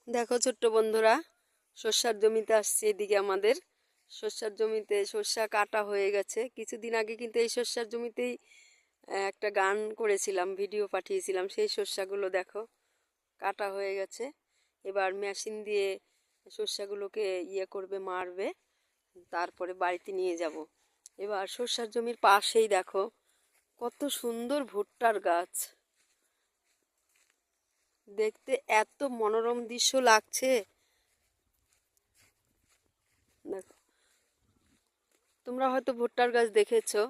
দেখো ছোট্ট বন্ধুরা, সর্ষার জমিতে আসছে। এদিকে আমাদের সর্ষার জমিতে সর্ষা কাটা হয়ে গেছে। কিছুদিন আগে কিন্তু এই সর্ষার জমিতেই একটা গান করেছিলাম, ভিডিও পাঠিয়েছিলাম। সেই সর্ষাগুলো দেখো কাটা হয়ে গেছে। এবার মেশিন দিয়ে সর্ষাগুলোকে করবে, মারবে, তারপরে বাড়িতে নিয়ে যাব। এবার সর্ষার জমির পাশেই দেখো কত সুন্দর ভুট্টার গাছ, দেখতে এত মনোরম দৃশ্য লাগছে। দেখো, তোমরা হয়তো ভুট্টার গাছ দেখেছো।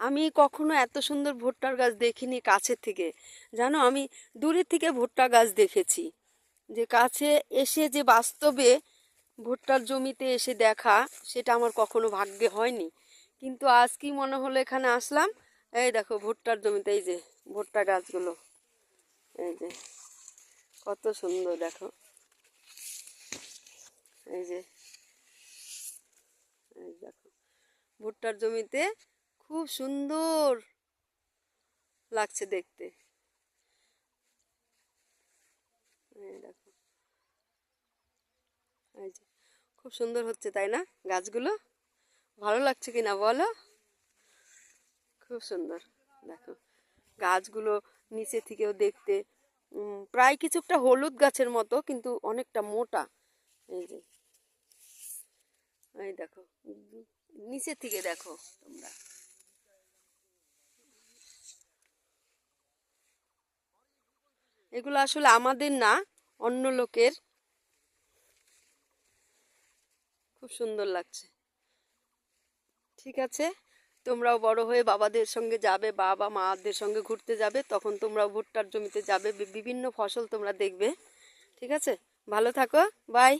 আমি কখনো এত সুন্দর ভুট্টার গাছ দেখিনি কাছের থেকে। জানো, আমি দূরের থেকে ভুট্টা গাছ দেখেছি, যে কাছে এসে যে বাস্তবে ভুট্টার জমিতে এসে দেখা, সেটা আমার কখনো ভাগ্যে হয়নি। কিন্তু আজ কি মনে হলো, এখানে আসলাম। এই দেখো ভুট্টার জমিতে এই যে ভুট্টা গাছগুলো, এই যে কত সুন্দর দেখো। এই যে এই দেখো ভুট্টার জমিতে খুব সুন্দর লাগছে দেখতে। এই দেখো, এই যে খুব সুন্দর হচ্ছে, তাই না? গাছগুলো ভালো লাগছে কিনা বলো? খুব সুন্দর। দেখো গাছগুলো নিচে থেকেও দেখতে প্রায় কিছুটা হলুদ গাছের মতো, কিন্তু অনেকটা মোটা। এই যে এই দেখো, নিচে থেকে দেখো তোমরা। এগুলো আসলে আমাদের না, অন্য লোকের। খুব সুন্দর লাগছে। ঠিক আছে, তোমরাও বড় হয়ে বাবাদের সঙ্গে যাবে, বাবা মাদের সঙ্গে ঘুরতে যাবে, তখন তোমরাও ভুট্টার জমিতে যাবে, বিভিন্ন ফসল তোমরা দেখবে। ঠিক আছে, ভালো থাকো, বাই।